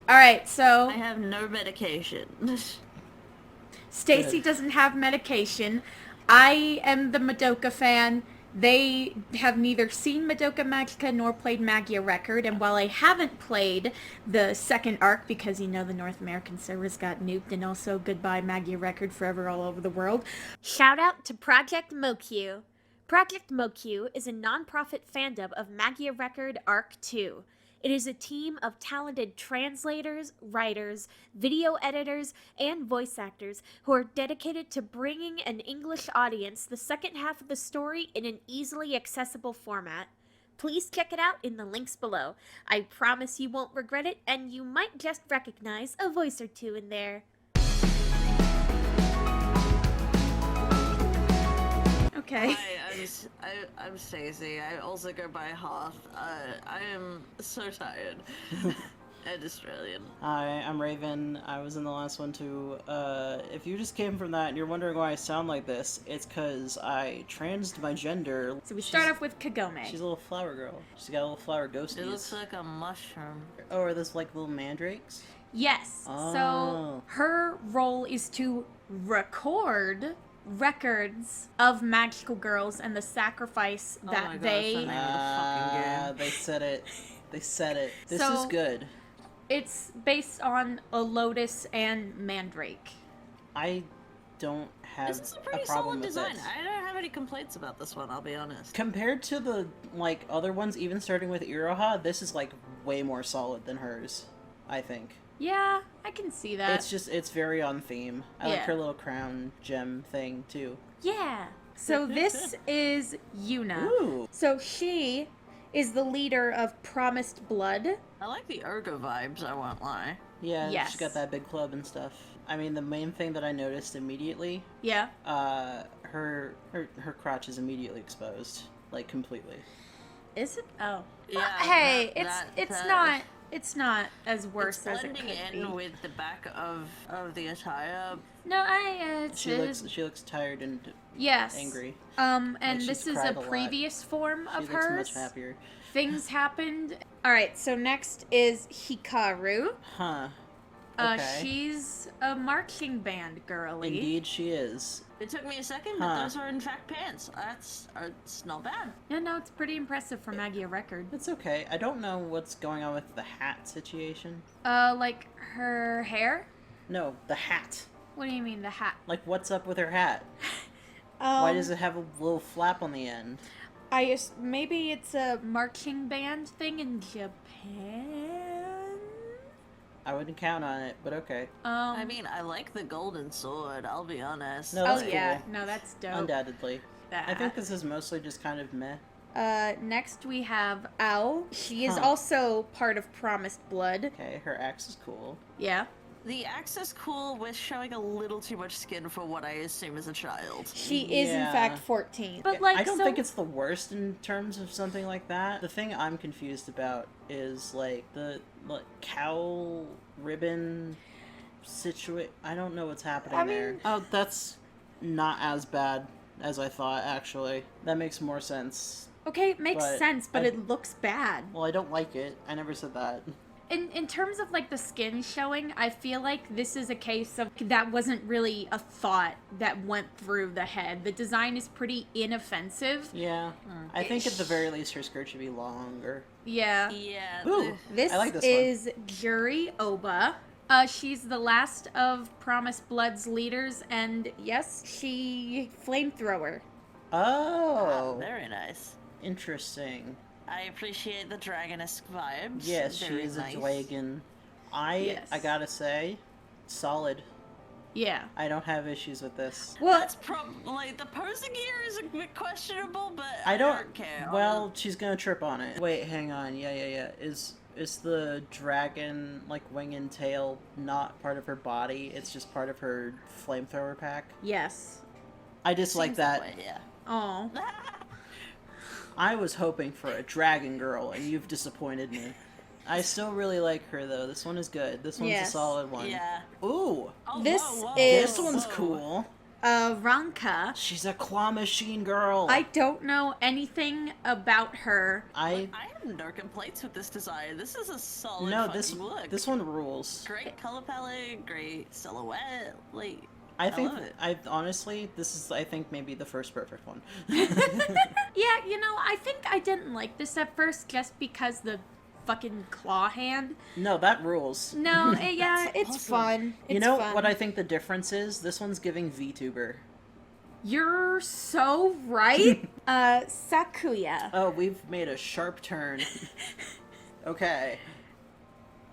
Alright, so I have no medication. Stacy doesn't have medication. I am the Madoka fan. They have neither seen Madoka Magica nor played Magia Record, and while I haven't played the second arc because the North American servers got nuked, and also goodbye Magia Record forever all over the world, shout out to Project Mokyuu. Project Mokyuu is a non-profit fandom of Magia Record Arc 2. It is a team of talented translators, writers, video editors, and voice actors who are dedicated to bringing an English audience the second half of the story in an easily accessible format. Please check it out in the links below. I promise you won't regret it, and you might just recognize a voice or two in there. Okay. Hi, I'm Stacey. I also go by Hoth. I am so tired. And Australian. Hi, I'm Raven. I was in the last one too. If you just came from that and you're wondering why I sound like this, it's because I transed my gender. So we start off with Kagome. She's a little flower girl. She's got a little flower ghosties. It looks like a mushroom. Oh, are those like little mandrakes? Yes. Oh. So her role is to record records of magical girls and the sacrifice that they they said it. They said it. This So- is good. It's based on a lotus and mandrake. I don't have This is a pretty problem solid with design. this. I don't have any complaints about this one, I'll be honest. Compared to the like other ones, even starting with Iroha, this is like way more solid than hers, I think. Yeah, I can see that. It's very on theme. I like Yeah. her little crown gem thing too. Yeah. So this is Yuna. Ooh. So she is the leader of Promised Blood. I like the Urga vibes, I won't lie. Yeah, Yes. she's got that big club and stuff. I mean, the main thing that I noticed immediately, Yeah. her crotch is immediately exposed, like completely. Is it? Oh. Yeah, Hey, that- it's not as worse It's as it blending could in be. with the back of the attire. No, it She is. looks tired and Yes. angry. And Like this she's is cried a a lot. previous form She of looks hers. much happier. Things happened. Alright, so next is Hikaru. Huh. Okay. She's a marching band girly. Indeed, she is. It took me a second, Huh. but those are in fact pants. It's not bad. No, it's pretty impressive for Magia Record. It's okay. I don't know what's going on with the hat situation. Like her hair? No, the hat. What do you mean, the hat? Like, what's up with her hat? Why does it have a little flap on the end? Maybe it's a marching band thing in Japan? I wouldn't count on it, but okay. I mean, I like the golden sword, I'll be honest. No, Oh that's yeah, cool. no, that's dope. Undoubtedly. That. I think this is mostly just kind of meh. Next we have Ao. She is Huh. also part of Promised Blood. Okay, her axe is cool. Yeah. The axe is cool with showing a little too much skin for what I assume is a child. She is in Yeah. fact 14. But like I don't so- think it's the worst in terms of something like that. The thing I'm confused about is like the cowl ribbon situation. I don't know what's happening there. Oh, that's not as bad as I thought, actually. That makes more sense. Okay, it makes But sense, but I- it looks bad. Well, I don't like it. I never said that. In terms of like the skin showing, I feel like this is a case of that wasn't really a thought that went through the head. The design is pretty inoffensive. Yeah. I think at the very least her skirt should be longer. Yeah. Yeah. Ooh, This, I like this is Juri Oba. She's the last of Promised Blood's leaders, and yes, she flamethrower. Oh, Very nice. interesting. I appreciate the dragon-esque vibes. Yes, she Very is nice. a dragon. I Yes. gotta say, solid. Yeah. I don't have issues with this. Well, That's probably the posing here is a bit questionable, but I don't care. Well, she's gonna trip on it. Wait, hang on. Yeah. Is the dragon like wing and tail not part of her body? It's just part of her flamethrower pack. yes. I dislike Seems that. way, yeah. Oh. I was hoping for a dragon girl, and you've disappointed me. I still really like her though. This one is good. This one's Yes. a solid one. Yeah. Ooh, Oh, This whoa, whoa, is- this one's whoa. cool. Ranka. She's a claw machine girl. I don't know anything about her. I have no complaints with this design. This is a solid fucking look. This one rules. Great color palette, great silhouette. Like, I think love it. I honestly, this is I think maybe the first perfect one. Yeah, you know, I think I didn't like this at first just because the fucking claw hand. No, that rules. No, yeah, it's awesome. fun. It's You know fun. what I think the difference is? This one's giving VTuber. You're so right. Sakuya. Oh, we've made a sharp turn. Okay.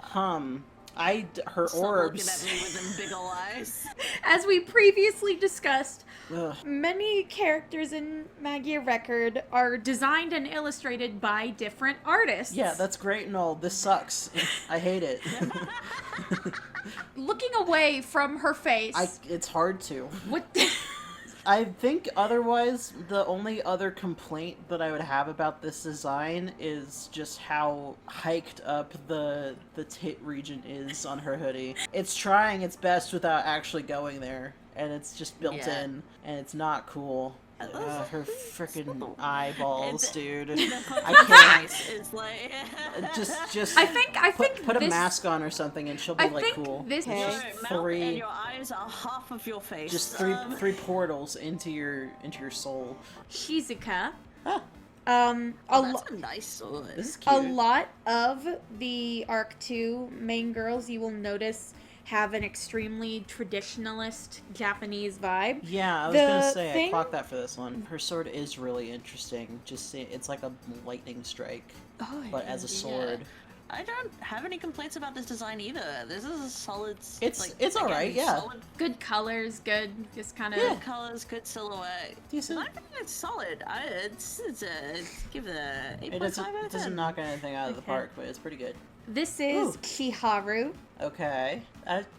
Her Stop orbs. looking at me with them big ol' eyes. As we previously discussed, Ugh. many characters in Magia Record are designed and illustrated by different artists. Yeah, that's great and all. This sucks. I hate it. Looking away from her face. It's hard to. What? I think otherwise, the only other complaint that I would have about this design is just how hiked up the tit region is on her hoodie. It's trying its best without actually going there, and it's just built in, and it's not cool. Her freaking eyeballs, dude. I can't. It's like Just. I think put a this, mask on or something, and she'll be I like think cool. this your is mouth and your eyes are half of your face. Just three portals into your soul. Shizuka. Ah, That's a nice sword. this is cute. A lot of the Arc 2 main girls you will notice have an extremely traditionalist Japanese vibe. Yeah, I was gonna say I clocked that for this one. Her sword is really interesting. It's like a lightning strike, but as a sword. I don't have any complaints about this design either. This is a solid. It's all right, yeah. Solid Good colors, good, just kind of. Yeah. colors, good silhouette. Decent. I think it's solid. It's give it a 8.5 It out of 10. doesn't knock anything out of the Okay. park, but it's pretty good. This is Ooh. Kiharu. Okay,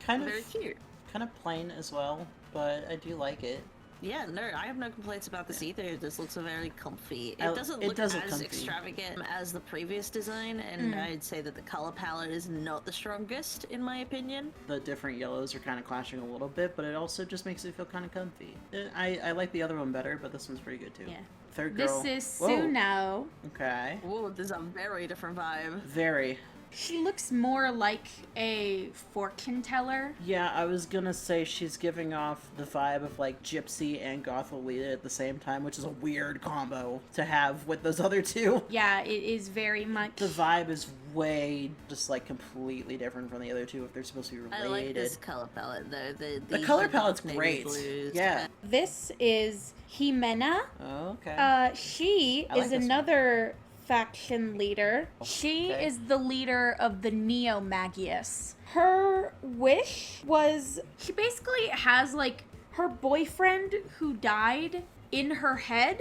Very cute. kind of plain as well, but I do like it. Yeah, no, I have no complaints about this either. This looks very comfy. It It doesn't look does as look comfy. extravagant as the previous design, and I'd say that the color palette is not the strongest, in my opinion. The different yellows are kind of clashing a little bit, but it also just makes it feel kind of comfy. I like the other one better, but this one's pretty good too. Yeah. Third girl. This is Whoa. Suno. Okay. Whoa, this is a very different vibe. Very. She looks more like a fortune teller. Yeah, I was gonna say she's giving off the vibe of like Gypsy and Gothalita at the same time, which is a weird combo to have with those other two. Yeah, it is very much. The vibe is way just like completely different from the other two if they're supposed to be related. I like this color palette though. The color these palette's navy great. blues. Yeah. This is Himena. Okay. She I like is this one. another faction leader. She Okay. is the leader of the Neomagus. Her wish was she basically has like her boyfriend who died in her head.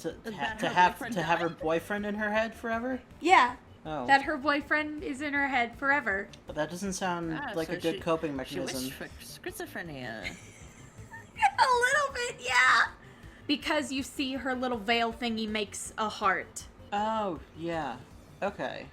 To that her have boyfriend her died? boyfriend in her head forever? Yeah, Oh. that her boyfriend is in her head forever. But that doesn't sound Ah, like so a good coping She mechanism. wished for schizophrenia. A little bit, yeah. Because you see her little veil thingy makes a heart. Oh, yeah. Okay.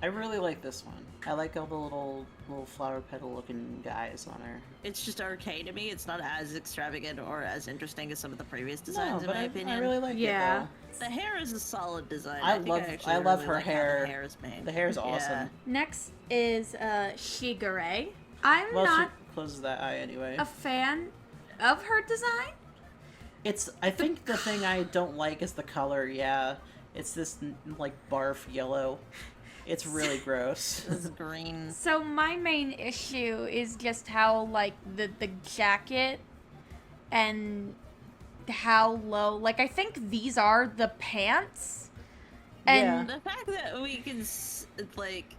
I really like this one. I like all the little flower petal looking guys on her. It's just okay to me. It's not as extravagant or as interesting as some of the previous No, designs, in but my opinion. I really like Yeah. it The hair is a solid design. I think love- actually I love really her like how hair. The hair is made. though. The hair's Yeah. awesome. Next is Shigure. I'm Well, not she closes that eye anyway. a fan of her design. I think the thing I don't like is the color, yeah. It's this, like, barf yellow. It's really gross. This is green. So my main issue is just how like the jacket and how low. Like I think these are the pants, and The fact that we can, like...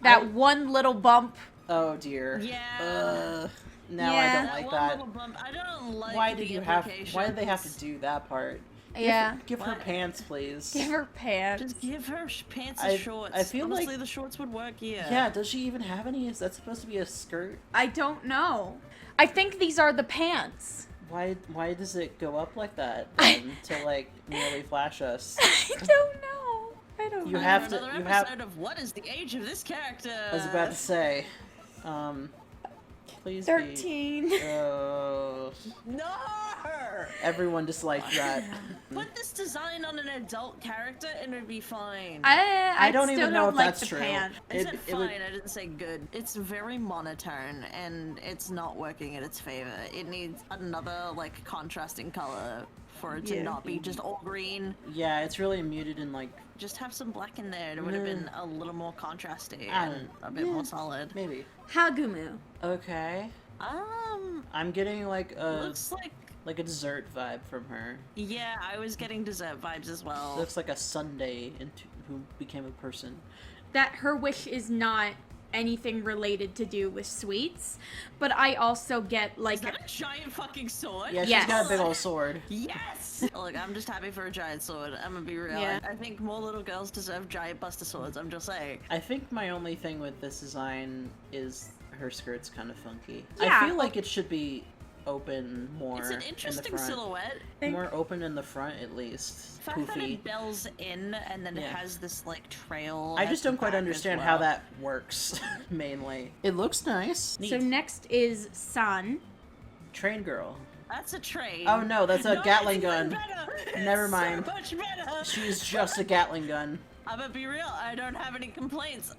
that one little bump. Oh, dear. Yeah. Now Yeah. I don't that like one that. little bump, I don't like Why the did they have implications. to do that part? Yeah, Give her What? pants, please. give her pants. Just give her pants I- and shorts. I feel Honestly, like- the shorts would work, yeah. Yeah, does she even have any? Is that supposed to be a skirt? I don't know. I think these are the pants. Why does it go up like that then, to like merely flash us? I don't know. I don't You know. have to- Another you episode have- of What is the Age of this Character? I was about to say, Please 13. be. Oh. No! Everyone disliked that. Put this design on an adult character and it'd be fine. I don't still even know if like that's the true. pants. I said It fine, would- I didn't say good. It's very monotone and it's not working in its favor. It needs another, like, contrasting color for it to Yeah. not be just all green. Yeah, it's really muted and like Just have some black in there. It would have been a little more contrasty I and a bit more solid. maybe. Hagumu. Okay. Um, I'm getting like a looks like a dessert vibe from her. yeah, I was getting dessert vibes as well. Looks like a Sunday who became a person. That her wish is not anything related to do with sweets, but I also get like Is that a giant fucking sword? Yeah, Yes. she's got a big old sword. Yes! Look, I'm just happy for a giant sword. I'm gonna be real. Yeah. I think more little girls deserve giant buster swords. I'm just saying. I think my only thing with this design is her skirt's kind of funky. Yeah. I feel like it should be open more It's an in the interesting front. silhouette. More open in the front, at least. The fact that Poofy. it bells in and then it Yeah. has this like trail. I at just the don't quite back as understand well. how that works, mainly. It looks nice. Neat. So next is San. Train girl. That's a train. Oh no, that's a Gatling it's even gun. better. Never It's mind. So much better. She's just a Gatling gun. I'm gonna be real. I don't have any complaints.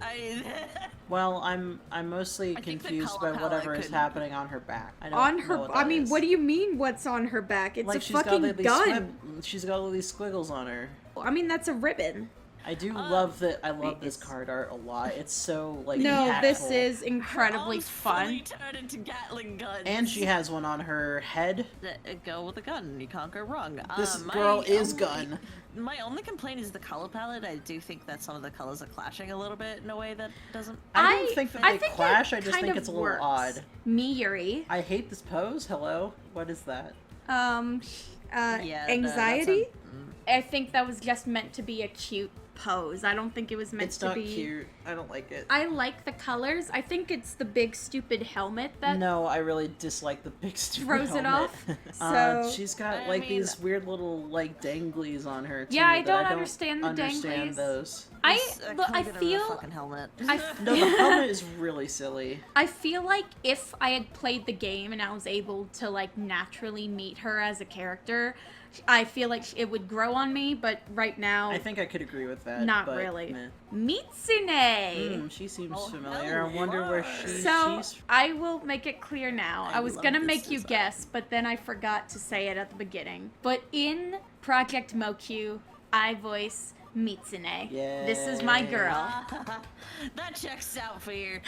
Well, I'm mostly I think the confused color by whatever palette is could- happening on her back. I don't On know her, what I that mean, is. what do you mean? What's on her back? It's Like a she's got fucking these gun. she's got all these squiggles on her. I mean, that's a ribbon. I do love that. I love this it's- card art a lot. It's so like No, this impactful. is incredibly Arms fully fun. turn into Gatling guns. And she has one on her head. A girl with a gun. You can't go wrong. This My girl is only- gun. My only complaint is the color palette. I do think that some of the colors are clashing a little bit in a way that doesn't. I don't think that they think clash. it I just kind think of it's a little works. odd. Miuri. I hate this pose. Hello, what is that? Yeah, Anxiety. I think that was just meant to be a cute pose. I don't think it was meant It's to not be. cute. I don't like it. I like the colors. I think it's the big stupid helmet that No, I really dislike the big stupid throws it helmet. off. So She's got I like mean- these weird little like danglies on her. Too, Yeah, I that don't understand the understand danglies. those. I can't look, I get over the feel fucking helmet. No, the helmet is really silly. I feel like if I had played the game and I was able to like naturally meet her as a character, I feel like it would grow on me, but right now I think I could agree with that. not but, really. meh. Mitsune. She seems Oh, familiar. I wonder where hello. So she's. I will make it clear now. I was love gonna this make you design. guess, but then I forgot to say it at the beginning. But in Project Mokyuu, I voice Mitsune. This is my Yay. girl. That checks out for you.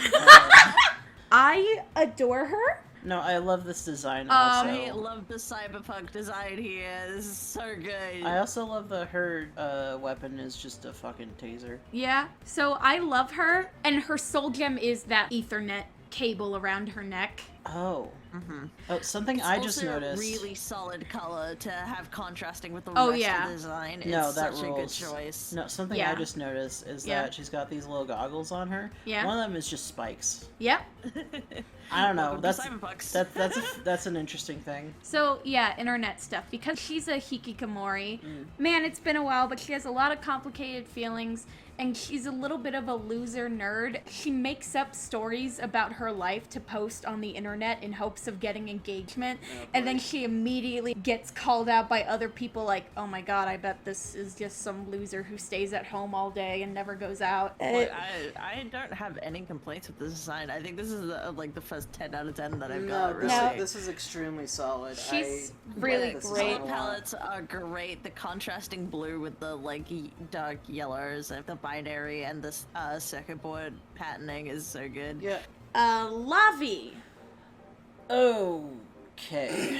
I adore her. No, I love this design I also. love the cyberpunk design here. This is so good. I also love that her weapon is just a fucking taser. Yeah. So I love her, and her soul gem is that Ethernet cable around her neck. Oh. Mhm. Oh, something It's I just also noticed. a really solid color to have contrasting with the Oh, rest yeah. of the design. No, It's that such rules. a good choice. No, something Yeah. I just noticed is Yeah. that she's got these little goggles on her. Yeah. One of them is just spikes. Yep. I don't know. Welcome to That's cyberpunks. that's an interesting thing. So yeah, internet stuff. Because she's a hikikomori, Mm. man, it's been a while, but she has a lot of complicated feelings, and she's a little bit of a loser nerd. She makes up stories about her life to post on the internet in hopes of getting engagement, and then she immediately gets called out by other people like, oh my god, I bet this is just some loser who stays at home all day and never goes out. Look, I don't have any complaints with this design. I think this is like the first 10 out of 10 that I've got. Really. No. this is extremely solid. She's really this great. design a Color lot. palettes are great. The contrasting blue with the like dark yellows and the binary and this circuit board patterning is so good. Yeah. Lavi. Okay.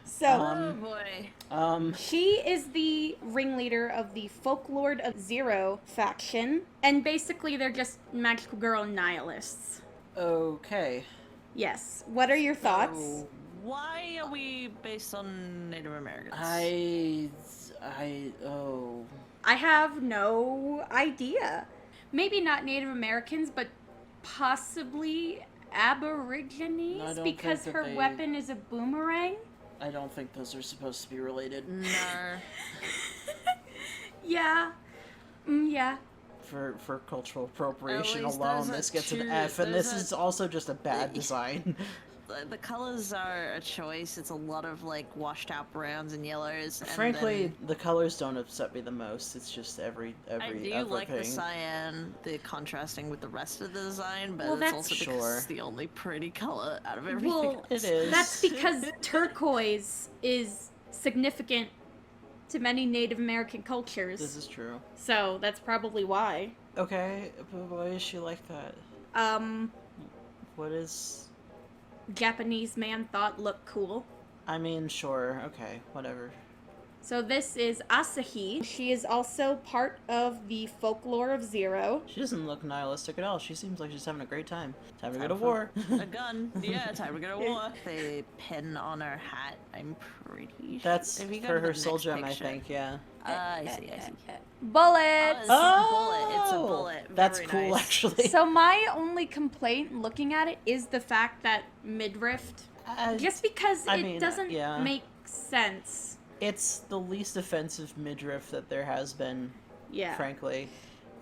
So Oh boy. she is the ringleader of the Folklore of Zero faction, and basically they're just magical girl nihilists. Okay. Yes. What are your thoughts? So, why are we based on Native Americans? Oh. I have no idea. Maybe not Native Americans, but possibly Aborigines, I don't because think that her they- weapon is a boomerang. I don't think those are supposed to be related. No. Yeah. Yeah. for cultural appropriation least alone, there's this a gets an two- F, and there's this a- is also just a bad design. The colors are a choice. It's a lot of like washed out browns and yellows. And Frankly, then the colors don't upset me the most. It's just every I do other like the thing. cyan, the contrasting with the rest of the design, but Well, it's that's- also because Sure. it's the only pretty color out of everything. Well, It is. that's because turquoise is significant to many Native American cultures. This is true. So that's probably why. Okay, but why is she like that? What is... Japanese man thought looked cool. I mean, sure, okay, whatever. So this is Asahi. She is also part of the Folklore of Zero. She doesn't look nihilistic at all. She seems like she's having a great time. Time to go to war. A gun. Yeah, time to go to war. The pin on her hat, I'm pretty sure. That's If you go for to the her soul next gem, I picture- think, yeah. I see. Bullets! Oh, it's a bullet. That's Very cool, nice. actually. So my only complaint looking at it is the fact that midriff, just because I it mean, doesn't yeah. make sense. It's the least offensive midriff that there has been, Yeah. frankly.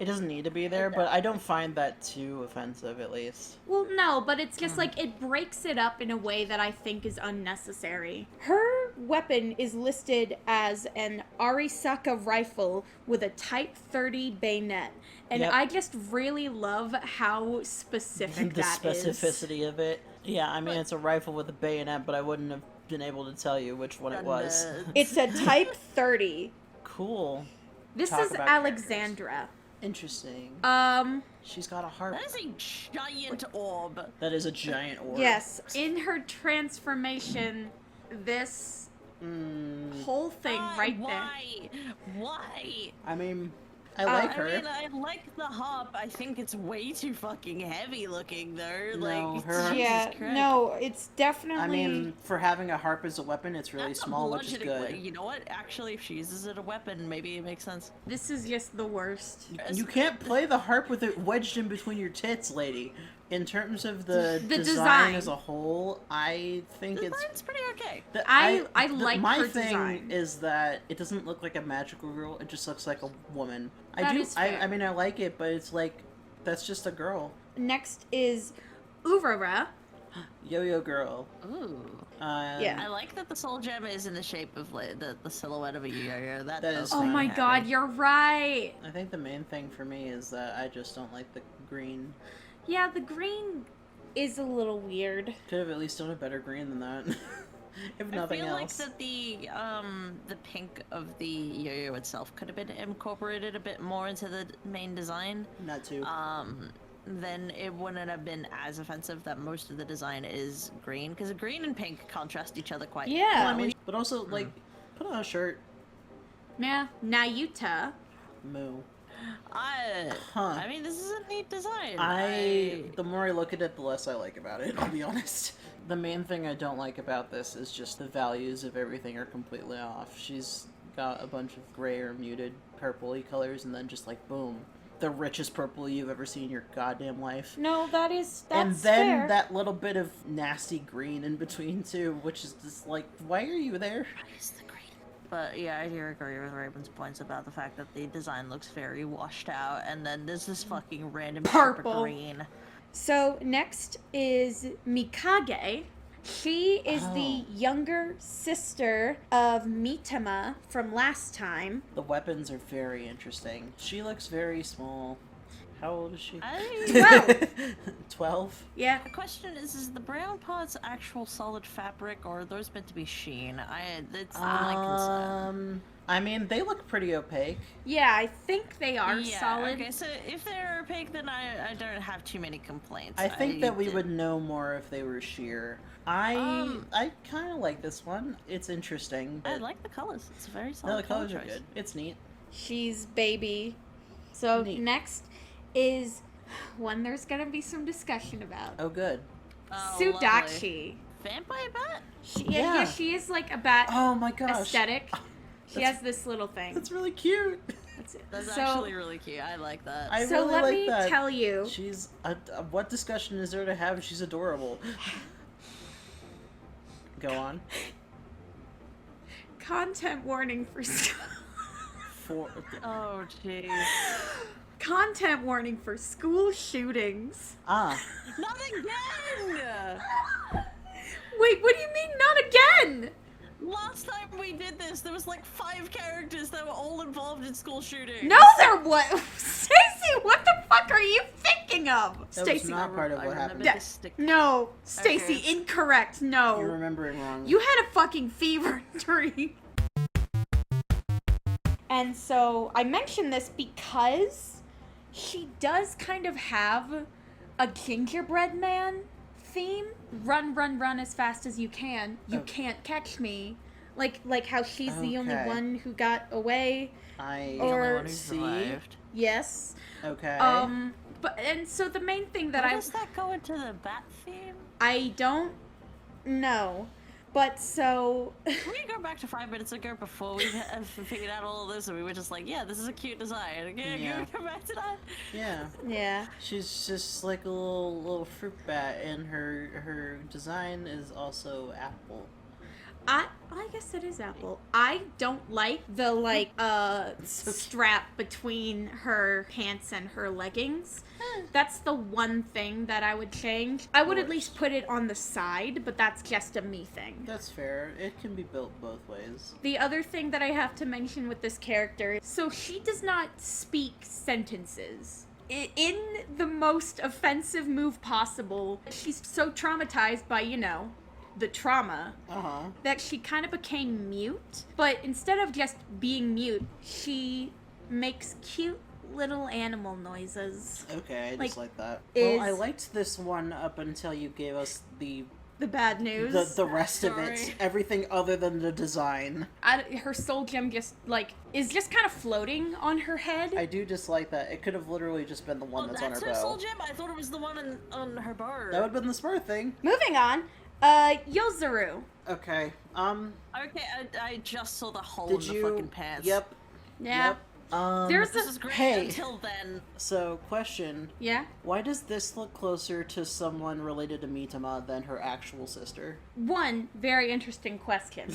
It doesn't need to be there, but I don't find that too offensive, at least. Well, no, but it's just like it breaks it up in a way that I think is unnecessary. Her weapon is listed as an Arisaka rifle with a Type 30 bayonet. And Yep. I just really love how specific The that is. specificity of it. Yeah, I mean, it's a rifle with a bayonet, but I wouldn't have been able to tell you which one it was. It's a Type 30. Cool. This Talk is about Alexandra. Interesting. She's got a harp. That is a giant orb. That is a giant orb. Yes, in her transformation, this whole thing right there. Why? I mean, I like her. I mean, I like the harp. I think it's way too fucking heavy looking, though. No, like, her- Yeah, Jesus Christ. no, it's definitely. I mean, for having a harp as a weapon, it's really That's a small, which is bludgeoning good. weapon. You know what? Actually, if she uses it a weapon, maybe it makes sense. This is just the worst. You can't play the harp with it wedged in between your tits, lady. In terms of the design. as a whole, I think The it's... design's pretty okay. I like my her thing design. is that it doesn't look like a magical girl, it just looks like a woman. That is fair. I mean, I like it, but it's like, that's just a girl. Next is Urara. Yo-yo girl. Ooh. Yeah. I like that the soul gem is in the shape of like, the silhouette of a yo-yo. That That does is Oh Sorry, my happy. god, you're right. I think the main thing for me is that I just don't like the green. Yeah, the green is a little weird. Could have at least done a better green than that. If I nothing feel else. like that the pink of the yo-yo itself could have been incorporated a bit more into the main design. Not too. Then it wouldn't have been as offensive that most of the design is green, because green and pink contrast each other quite Yeah. Well, I well. mean, but also, like, put on a shirt. Yeah, Nayuta. Moo. Huh. I mean, this is a neat design. The more I look at it, the less I like about it, I'll be honest. The main thing I don't like about this is just the values of everything are completely off. She's got a bunch of gray or muted purpley colors, and then just like, boom. The richest purple you've ever seen in your goddamn life. No, that's And then fair. that little bit of nasty green in between too, which is just like, why are you there? Is the green. But yeah, I do agree with Raven's points about the fact that the design looks very washed out, and then there's this fucking random Purple. green. So next is Mikage. She is the younger sister of Mitama from last time. The weapons are very interesting. She looks very small. How old is she? 12. 12? Yeah. The question is the brown parts actual solid fabric, or are those meant to be sheen? It's my concern. I mean, they look pretty opaque. Yeah, I think they are Yeah, solid. okay, so if they're opaque, then I don't have too many complaints. I think that we would know more if they were sheer. I kind of like this one. It's interesting. I But like the colors. It's a very solid no, the colors are choice. good. It's neat. She's baby. So Neat. next is one there's gonna be some discussion about. Oh, good. Oh, Sudachi. lovely. Vampire bat? Yeah, she is like a bat Oh my gosh. aesthetic. She That's- has this little thing. That's really cute. That's it. That's so, actually really cute. I like that. I so really let like me that. tell you. She's what discussion is there to have? She's adorable. Go on. Content warning for For Oh, jeez. Content warning for school shootings. Ah. Not again! Wait, what do you mean not again? Last time we did this, there was like 5 characters that were all involved in school shootings. No, there what? Stacy, what the fuck are you thinking of? That was not part of what happened. No, Stacy, Okay. incorrect. No. You're remembering wrong. You had a fucking fever dream. And so I mention this because she does kind of have a gingerbread man theme. Run, run, run as fast as you can. You can't catch me. Like how she's the only Okay. one who got away. I Or- The only one who see. survived. Yes. Okay. But and so the main thing that How does that go into the bat theme? I don't know. But so Can we go back to 5 minutes ago before we figured out all of this and we were just like, yeah, this is a cute design. Okay, Yeah. can we go back to that? Yeah. yeah. She's just like a little fruit bat, and her design is also apple. I guess it is apple. I don't like the strap between her pants and her leggings. That's the one thing that I would change. I would at least put it on the side, but that's just a me thing. That's fair. It can be built both ways. The other thing that I have to mention with this character, so she does not speak sentences. In the most offensive move possible, she's so traumatized by, the trauma Uh-huh. that she kind of became mute. But instead of just being mute, she makes cute little animal noises. Okay, I just like that. is- Well, I liked this one up until you gave us the The bad news. the rest of it. Sorry. Everything other than the design. Her soul gem is just kind of floating on her head. I do dislike that. It could have literally just been the one that's on her her soul bow. gem? I thought it was the one on her bow. That would have been the smart thing. Moving on, Yozuru. Okay. Okay, I just saw the hole Did in you? the fucking pants. Yep. Yeah. Yep. There's This is great Hey. until then. So, question. Yeah. Why does this look closer to someone related to Mitama than her actual sister? One, very interesting question.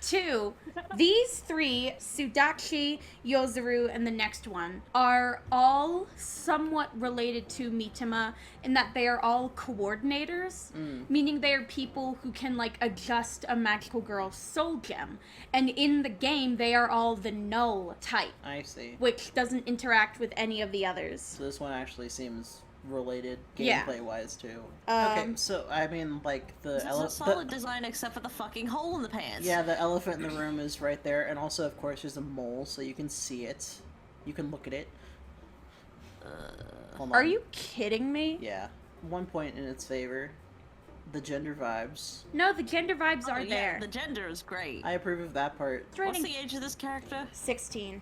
Two, these 3, Sudachi, Yozuru, and the next one, are all somewhat related to Mitama in that they are all coordinators, meaning they are people who can, adjust a magical girl's soul gem. And in the game, they are all the null type, I see. which doesn't interact with any of the others. So this one actually seems related Yeah. gameplay-wise, too. Okay, so, I mean, the It's a solid design except for the fucking hole in the pants. Yeah, the elephant in the room is right there, and also, of course, there's a mole, so you can see it. You can look at it. Hold on. Are you kidding me? Yeah. 1 point in its favor. The gender vibes. No, the gender vibes Oh, are yeah, there. the gender is great. I approve of that part. What's the age of this character? 16.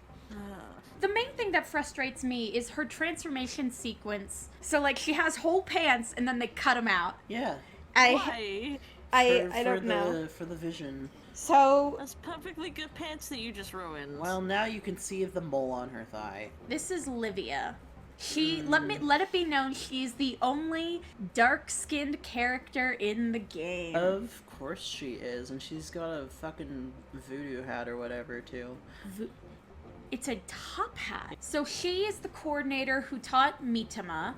The main thing that frustrates me is her transformation sequence. So, she has whole pants and then they cut them out. Yeah. Why? I don't know. For the vision. So, That's perfectly good pants that you just ruined. Well, now you can see the mole on her thigh. this is Livia. Let it be known she's the only dark-skinned character in the game. Of course she is, and she's got a fucking voodoo hat or whatever, too. It's a top hat. So she is the coordinator who taught Mitama.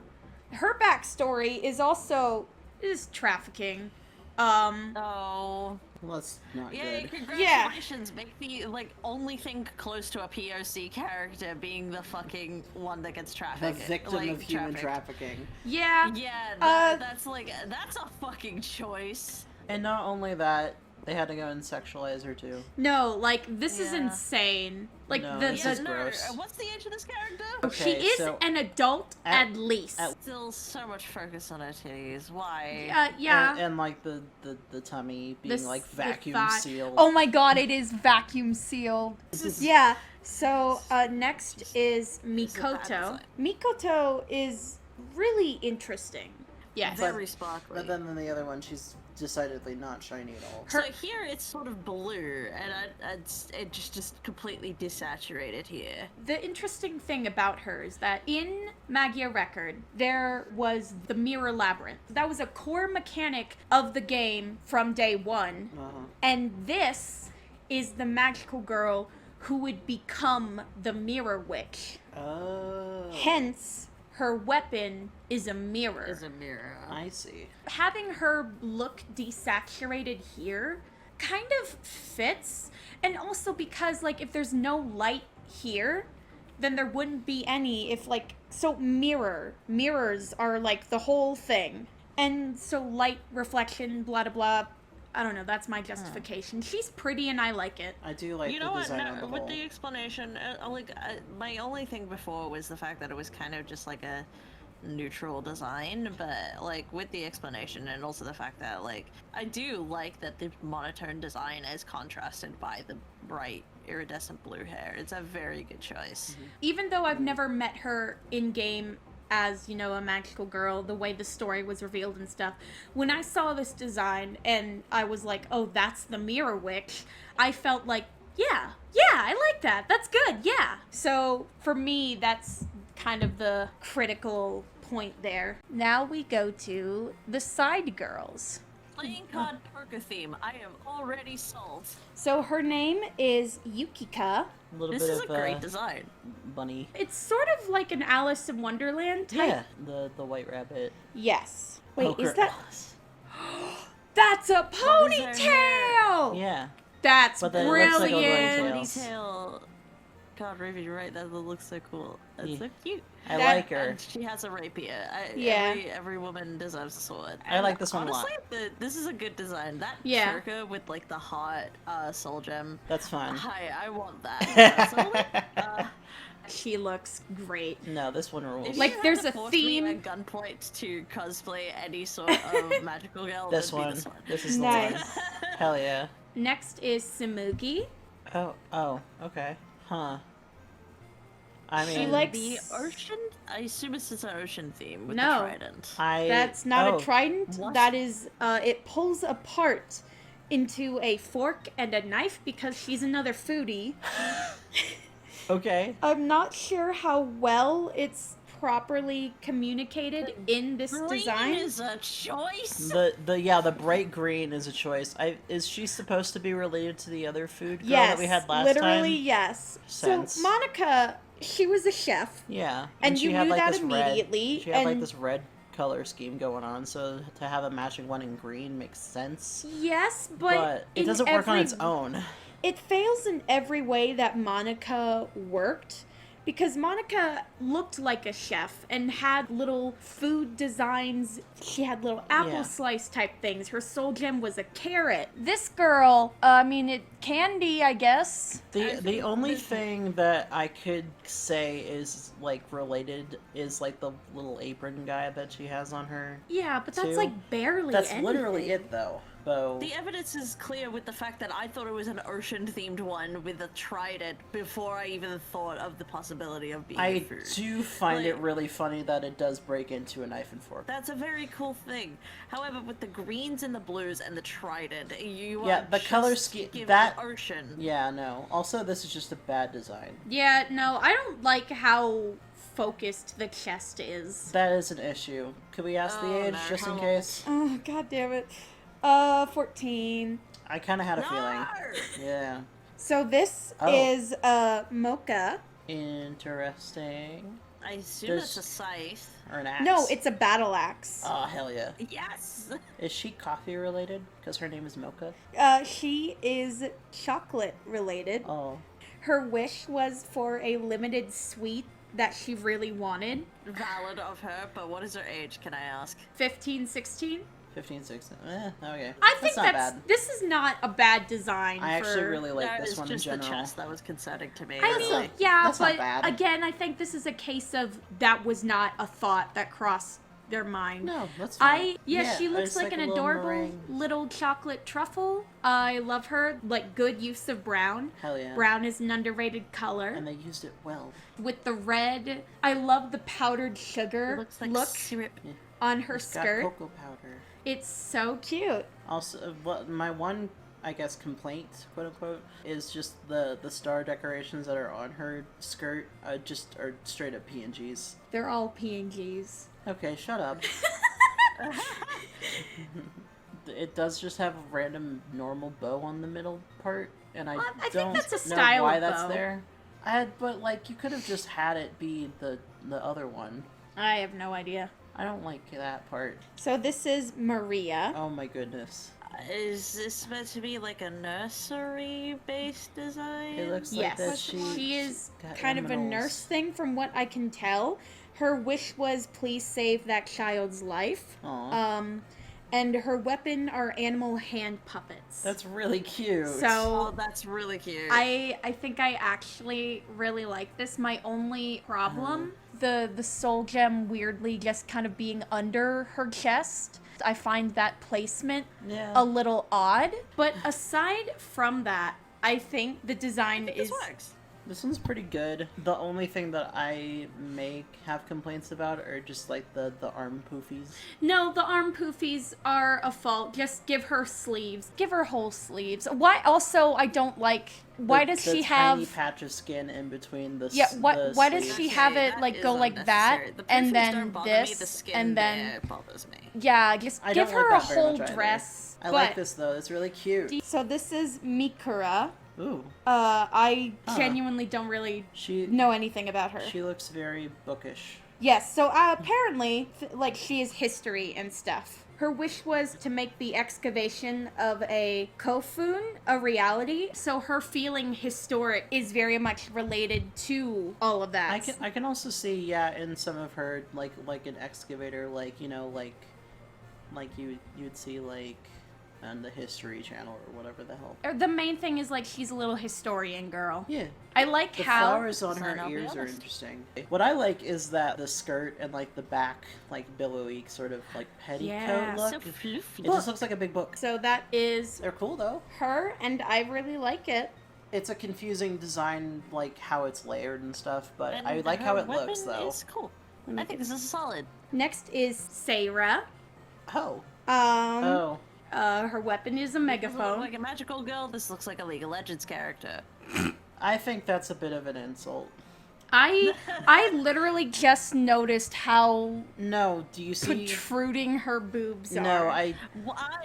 Her backstory is trafficking. Oh. Well, that's not Yay, good. congratulations. Make the, only thing close to a POC character being the fucking one that gets The trafficked. victim of human trafficked. trafficking. Yeah. Yeah, that's a fucking choice. And not only that, they had to go and sexualize her, too. No, this is Yeah. insane. No, the this is no, gross. what's the age of this character? she Okay, is so an adult at- at least. Still so much focus on her titties. Why? Yeah. And the tummy being, The vacuum thigh. sealed. Oh my god, it is vacuum sealed. Yeah. So next is is a bad Mikoto. design. Mikoto is really interesting. Yes. Very sparkly. But then the other one, she's decidedly not shiny at all. So here it's sort of blue, and it just completely desaturated here. The interesting thing about her is that in Magia Record, there was the Mirror Labyrinth. That was a core mechanic of the game from day one. Uh-huh. And this is the magical girl who would become the Mirror Witch. Oh. Hence, her weapon is a mirror. I see. Having her look desaturated here kind of fits, and also because, like, if there's no light here, then there wouldn't be any if, like, so mirrors are, like, the whole thing. And so light reflection, blah, blah, blah. I don't know, that's my justification. She's pretty and I like it. I do like You the know what? design No, on the with whole. the explanation, my only thing before was the fact that it was kind of just like a neutral design, but like with the explanation and also the fact that like I do like that the monotone design is contrasted by the bright iridescent blue hair. It's a very good choice. Even though I've never met her in game as, you know, a magical girl, the way the story was revealed and stuff, when I saw this design and I was like, oh, that's the Mirror Witch, I felt like, yeah, I like that. That's good, yeah. So for me, that's kind of the critical point there. Now we go to the side girls. Playing card poker theme. I am already sold. So her name is Yukika. A little This bit is of a great design. bunny. It's sort of like an Alice in Wonderland type. Yeah, the white rabbit. Yes. Wait, Poker is that... Alice. That's a What was her ponytail! Yeah. That's But then it looks like a brilliant. ponytail. God, Ruby, you're right. That looks so cool. That's Yeah. so cute. I That- like her. And she has a rapier. Yeah. Every woman deserves a sword. I like this one a lot. Honestly, this is a good design. That Yeah. choker with like the hot soul gem. That's fun. I want that. Personally. She looks great. No, this one rules. If Like, you had there's to a force theme- me at gunpoint to cosplay any sort of magical girl. This it'd be one. This one. This is the Nice. one. Hell yeah. Next is Samugi. Oh, okay. Huh. I mean, She likes... The ocean. I assume it's just an ocean theme with No. the trident. That's not oh, a trident. What? That is, it pulls apart into a fork and a knife because she's another foodie. Okay. I'm not sure how well it's properly communicated in this Green design. is a choice. The bright green is a choice. Is she supposed to be related to the other food girl Yes, that we had last literally time? yes. Sense. So Monica, she was a chef. Yeah. And she you had, knew like, that this immediately, Red, she had like and- this red color scheme going on, so to have a matching one in green makes sense. Yes, but it in doesn't work on every- its own. It fails in every way that Monica worked, because Monica looked like a chef and had little food designs. She had little apple Yeah. slice type things. Her soul gem was a carrot. This girl, candy, I guess. The only thing that I could say is like related is like the little apron guy that she has on her. Yeah, but that's Two. like barely That's anything. literally it though. So The evidence is clear with the fact that I thought it was an ocean-themed one with a trident before I even thought of the possibility of being I food. do find it Like- really funny that it does break into a knife and fork. That's a very cool thing. However, with the greens and the blues and the trident, you Yeah, are the color just scheme- given that- ocean. Yeah, no. Also, this is just a bad design. Yeah, no, I don't like how focused the chest is. That is an issue. Could we ask the Oh, age no, just how in old? case? Oh, god damn it. 14. I kind of had a feeling. No! Yeah. So this Oh. is Mocha. Interesting. I assume Does- it's a scythe. Or an axe. No, it's a battle axe. Oh, hell yeah. Yes! Is she coffee related? Because her name is Mocha? She is chocolate related. Oh. Her wish was for a limited sweet that she really wanted. Valid of her, but what is her age, can I ask? 15, 16. 15, 16. Okay. I think not bad. this is not a bad design. I actually for... really like That this is one in just the general. chest that was concerning to me. I That's mean, not- yeah, that's not but bad. again, I think this is a case of that was not a thought that crossed their mind. No, that's fine. She looks it's like an a little adorable meringue. little chocolate truffle. I love her. Like, good use of brown. Hell yeah. Brown is an underrated color. And they used it well. With the red, I love the powdered sugar It looks like look syrup. on her It's got skirt. cocoa powder. It's so cute. Also, my one, I guess, complaint, quote unquote, is just the star decorations that are on her skirt just are straight up PNGs. They're all PNGs. Okay, shut up. it does just have a random normal bow on the middle part, and I think don't that's a know style why of that's bow. there. But like you could have just had it be the other one. I have no idea. I don't like that part. So this is Maria. Oh my goodness. Is this meant to be like a nursery-based design? It looks like Yes, that she is got kind of a aminals. nurse thing from what I can tell. Her wish was, please save that child's life. Aw. And her weapon are animal hand puppets. That's really cute. So Oh, that's really cute. I think I actually really like this. My only problem, the soul gem weirdly just kind of being under her chest. I find that placement a little odd. But aside from that, I think the design this works. This one's pretty good. The only thing that I may have complaints about are just like the arm poofies. No, the arm poofies are a fault. Just give her sleeves. Give her whole sleeves. Why also I don't like why does she have tiny patch of skin in between the why does sleeves? she have it like go like that and then this the skin and then there bothers me. yeah, just I give don't her like a that very whole much either. dress. I like this though. It's really cute. So this is Mikura. Ooh. I genuinely don't really She know anything about her. She looks very bookish. Yes, so apparently, like, she is history and stuff. Her wish was to make the excavation of a kofun a reality, so her feeling historic is very much related to all of that. I can also see in some of her like an excavator, like you know like you'd see like on the History Channel or whatever the hell. The main thing is, like, she's a little historian girl. Yeah. I like The how... flowers on her ears are interesting. What I like is that the skirt and like the back like billowy sort of like petticoat look. So floofy. It just looks like a big book. So that is They're cool though. her, and I really like it. It's a confusing design, like how it's layered and stuff, but And I like her how it weapon looks though. Is cool. I think this is solid. Next is Sara. Oh. Oh. Her weapon is a megaphone. Like a magical girl, this looks like a League of Legends character. I think that's a bit of an insult. I literally just noticed how No, do you see? protruding her boobs are. No, I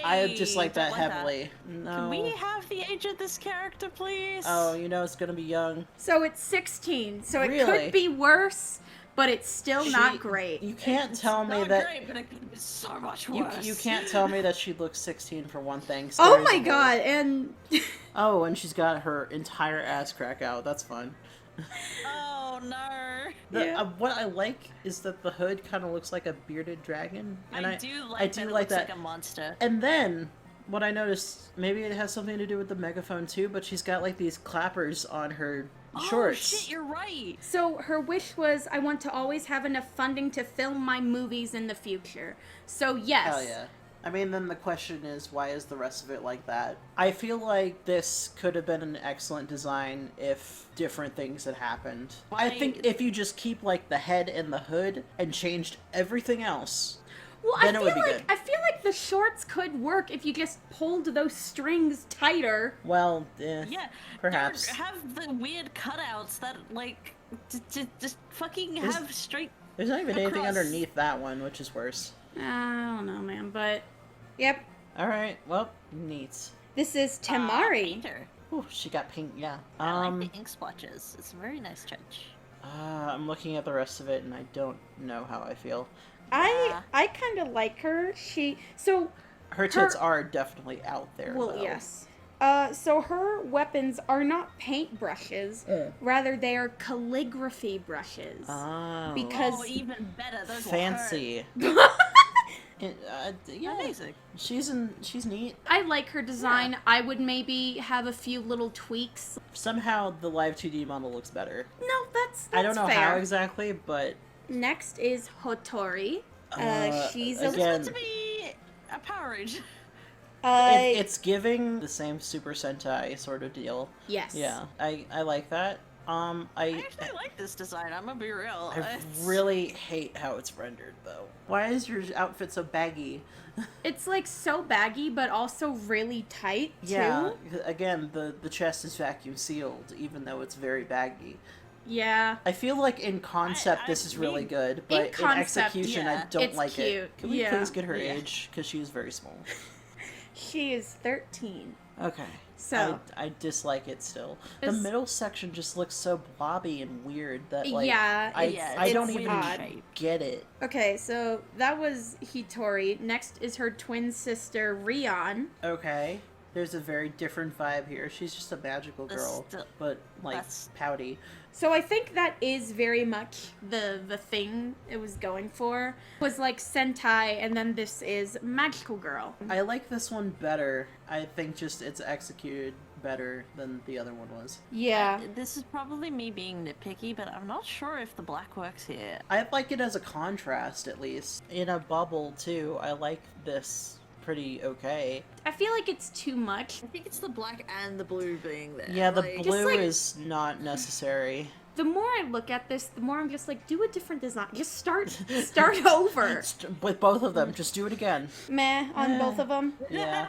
I dislike that don't like heavily. No. Can we have the age of this character, please? Oh, you know it's gonna be young. So it's 16, so it Really? could be worse, but it's still not great. You can't It's tell me not that. great, but it could be so much You, worse. you can't tell me that she looks 16 for one thing. Oh Stars my and god, and... Oh, and she's got her entire ass crack out. That's fun. Oh no. What I like is that the hood kind of looks like a bearded dragon, and I do like I that do it like looks that. like a monster. And then what I noticed, maybe it has something to do with the megaphone too, but she's got like these clappers on her shorts. Oh shit, you're right. So her wish was, I want to always have enough funding to film my movies in the future. So yes. Hell yeah. I mean, then the question is, why is the rest of it like that? I feel like this could have been an excellent design if different things had happened. I think if you just keep, like, the head and the hood and changed everything else, Well, then it would be good. I feel like the shorts could work if you just pulled those strings tighter. Well, Yeah. perhaps. Have the weird cutouts that, like, just fucking have straight. There's not even anything across. underneath that one, which is worse. I don't know, man, but... Yep. Alright, well, neat. This is Tamari. Painter. Ooh, she got pink, yeah. I like the ink splotches. It's a very nice touch. I'm looking at the rest of it, and I don't know how I feel. I kind of like her. Her tits are definitely out there, Well, though. yes. So her weapons are not paint brushes. Rather, they are calligraphy brushes. Oh. Because... Oh, even better. Those Fancy. Yeah, Amazing. she's neat. I like her design. Yeah. I would maybe have a few little tweaks. Somehow the live 2D model looks better. No, that's I don't know fair. how exactly, but... Next is Hotaru. She's again, It's meant to be a Power Rangers. it's giving the same Super Sentai sort of deal. Yes. Yeah, I like that. I actually like this design, I'm gonna be real. I really hate how it's rendered, though. Why is your outfit so baggy? It's, like, so baggy, but also really tight, too. Yeah, again, the chest is vacuum sealed, even though it's very baggy. Yeah. I feel like in concept this is really good, but in concept, execution I don't it's like cute. it. Can we Yeah. please get her age? Because she is very small. She is 13. Okay. So I dislike it still. The middle section just looks so blobby and weird that like I don't even get it. Okay, so that was Hiori. Next is her twin sister Rion. Okay. There's a very different vibe here. She's just a magical girl, but like pouty. So I think that is very much the thing it was going for. It was like Sentai, and then this is magical girl. I like this one better. I think just it's executed better than the other one was. Yeah. This is probably me being nitpicky, but I'm not sure if the black works here. I like it as a contrast, at least. In a bubble, too, I like this pretty okay. I feel like it's too much. I think it's the black and the blue being there. Yeah, the blue is not necessary. The more I look at this, the more I'm just like, do a different design. Just start over. With both of them, just do it again. Meh on both of them. Yeah.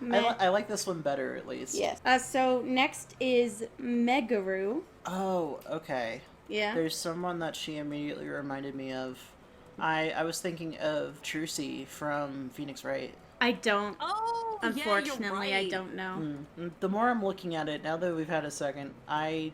I like this one better, at least. Yes. So next is Meguru. Oh, okay. Yeah. There's someone that she immediately reminded me of. I was thinking of Trucy from Phoenix Wright. I don't. Oh, unfortunately, yeah, you're right. I don't know. The more I'm looking at it, now that we've had a second, I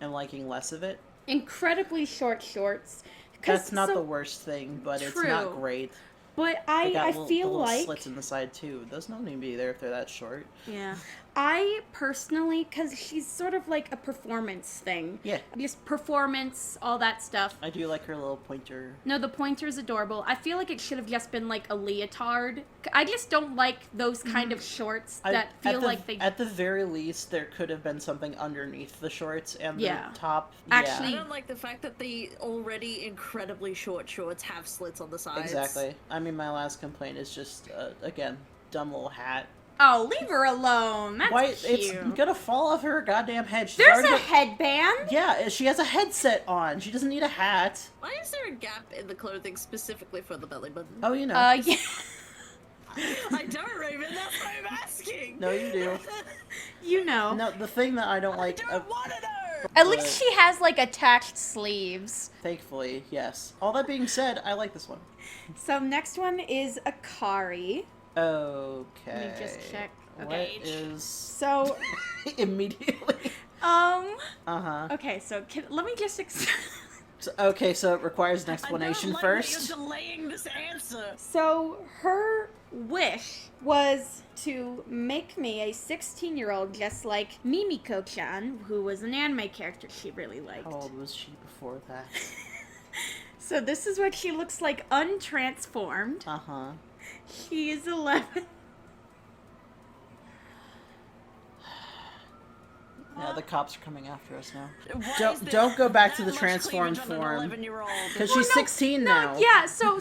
am liking less of it. Incredibly short shorts. That's not the worst thing, but it's not great. But I feel like slits in the side too. Those don't need to be there if they're that short. Yeah. I personally, because she's sort of like a performance thing. Yeah. Just performance, all that stuff. I do like her little pointer. No, the pointer's adorable. I feel like it should have just been like a leotard. I just don't like those kind of shorts that feel like they... At the very least, there could have been something underneath the shorts and the top. Actually, I don't like the fact that the already incredibly short shorts have slits on the sides. Exactly. I mean, my last complaint is just, again, dumb little hat. Oh, leave her alone. That's cute. It's gonna fall off her goddamn head. There's a headband. Yeah, she has a headset on. She doesn't need a hat. Why is there a gap in the clothing specifically for the belly button? Oh, you know. Yeah. I don't, Raven. That's why I'm asking. No, you do. You know. No, the thing that I don't like... I don't want to know! At least she has, like, attached sleeves. Thankfully, yes. All that being said, I like this one. So, next one is Akari. Okay. Let me just check. Okay. What is... So... Immediately. Uh-huh. Okay, so let me just... so it requires an explanation first? You're delaying this answer. So, her wish was to make me a 16-year-old just like Mimiko-chan, who was an anime character she really liked. How old was she before that? So this is what she looks like untransformed. Uh-huh. She is 11. Yeah, the cops are coming after us now. Don't go back to the transformed form. Because she's 16 now. Yeah, so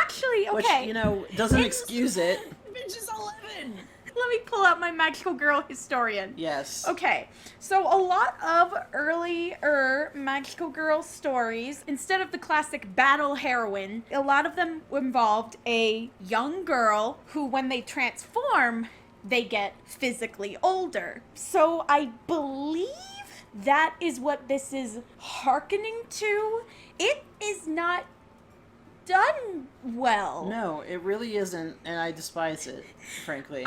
actually, okay. Which, doesn't excuse it. Bitch is 11! Let me pull out my magical girl historian. Yes. Okay, so a lot of earlier magical girl stories, instead of the classic battle heroine, a lot of them involved a young girl who, when they transform, they get physically older. So I believe that is what this is hearkening to. It is not done well. No, it really isn't, and I despise it, frankly.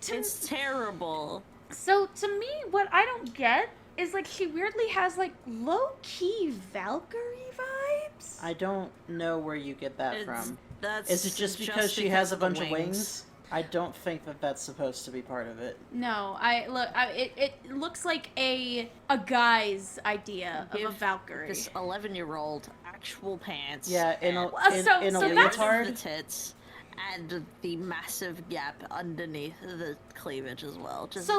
It's terrible. So to me, what I don't get is like she weirdly has like low-key Valkyrie vibes. I don't know where you get that from. Is it just because she has a bunch of wings? I don't think that that's supposed to be part of it. No, it looks like a guy's idea of a Valkyrie. This 11-year-old actual pants. Yeah, in a leotard. The tits and the massive gap underneath the cleavage as well. Just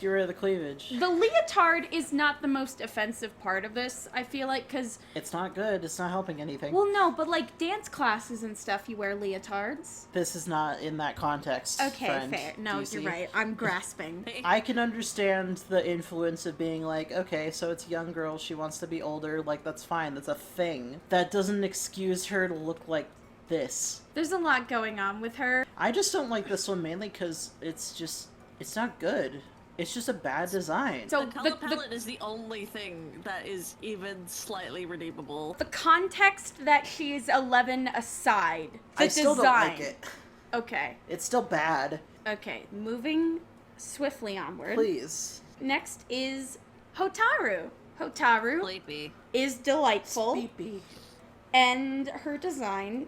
get rid of the cleavage. The leotard is not the most offensive part of this, I feel like, because... It's not good. It's not helping anything. Well, no, but like dance classes and stuff, you wear leotards. This is not in that context, Okay, friend. fair. No, you're right. I'm grasping. I can understand the influence of being like, okay, so it's a young girl, she wants to be older, like, that's fine, that's a thing. That doesn't excuse her to look like this. There's a lot going on with her. I just don't like this one mainly because it's not good. It's just a bad design. So the color palette is the only thing that is even slightly redeemable. The context that she's 11 aside, the I still design. don't like it. Okay. It's still bad. Okay. Moving swiftly onward. Please. Next is Hotaru. Hotaru Sleepy. is delightful, Sleepy. and her design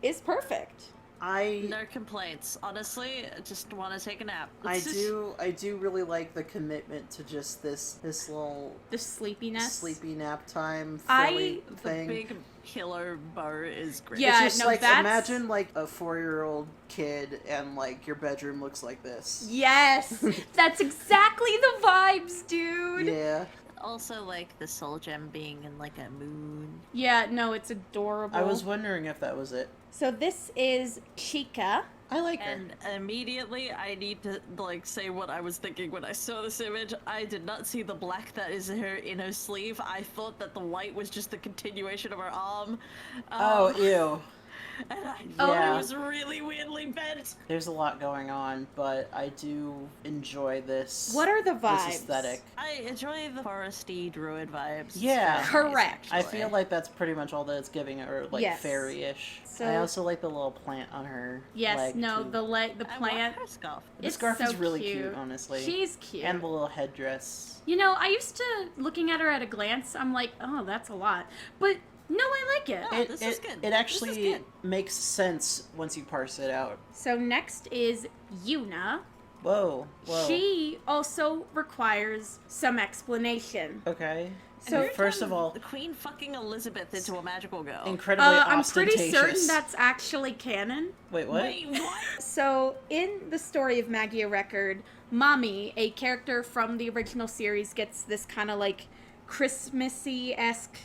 is perfect. No complaints. Honestly, I just want to take a nap. I do really like the commitment to just this little The sleepiness. sleepy nap time I- thing. The big killer bow is great. Yeah, It's just no, like that's- imagine like a 4-year-old kid and like your bedroom looks like this. Yes! That's exactly the vibes, dude! Yeah. Also, like the soul gem being in like a moon. Yeah, no, it's adorable. I was wondering if that was it. So this is Chika. I like her. And immediately, I need to like say what I was thinking when I saw this image. I did not see the black that is in her sleeve. I thought that the white was just the continuation of her arm. Oh, ew. And I Oh, thought yeah. it was really weirdly bent. There's a lot going on, but I do enjoy this. What are the vibes? This aesthetic. I enjoy the foresty druid vibes. It's Yeah. very nice, Correct. I actually. feel like that's pretty much all that it's giving her, like Yes. fairy-ish. So- I also like the little plant on her Yes, leg, no, too. the I plant. want her scarf. The It's scarf so is really cute. cute, honestly. She's cute. And the little headdress. You know, I used to, looking at her at a glance, I'm like, oh, that's a lot. But, no, I like it. Oh, this is good. It This is actually good. makes sense once you parse it out. So next is Yuna. Whoa, whoa. She also requires some explanation. Okay. So- Every first time of all, the Queen fucking Elizabeth into a magical girl. incredibly I'm ostentatious. pretty certain that's actually canon. Wait, what? Wait, what? So, in the story of Magia Record, Mommy, a character from the original series, gets this kind of like Christmassy-esque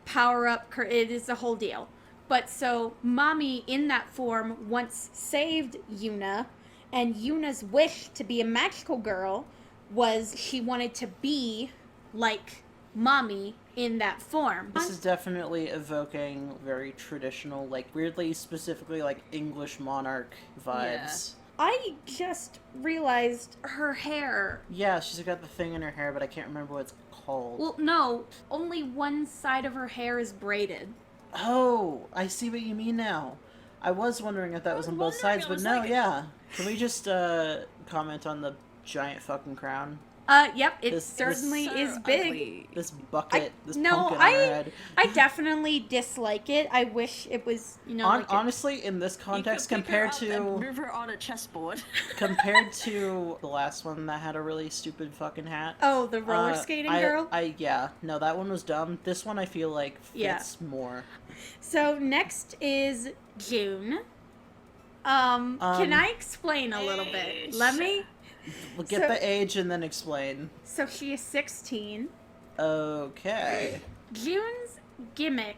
power-up. It is a whole deal. But so, Mommy, in that form, once saved Yuna, and Yuna's wish to be a magical girl was she wanted to be like Mommy in that form. This is definitely evoking very traditional, like weirdly specifically like English monarch vibes. I just realized her hair. Yeah, she's got the thing in her hair, but I can't remember what it's called. Well, no, only one side of her hair is braided. Oh, I see what you mean now. I was wondering if that was on both wondering, sides, I but was no, like- yeah. Can we just comment on the giant fucking crown? Yep, it This- certainly So is big. ugly. This bucket, this no, pumpkin on her head. I definitely dislike it. I wish it was, like a- Honestly, in this You context, could pick her compared up and to move her on a chessboard. compared to the last one that had a really stupid fucking hat. Oh, the roller skating girl? Yeah, no, that one was dumb. This one I feel like Yeah. fits more. So next is June. Can I explain a little bit? Let me. We'll get So- the age and then explain. So she is 16. Okay. June's gimmick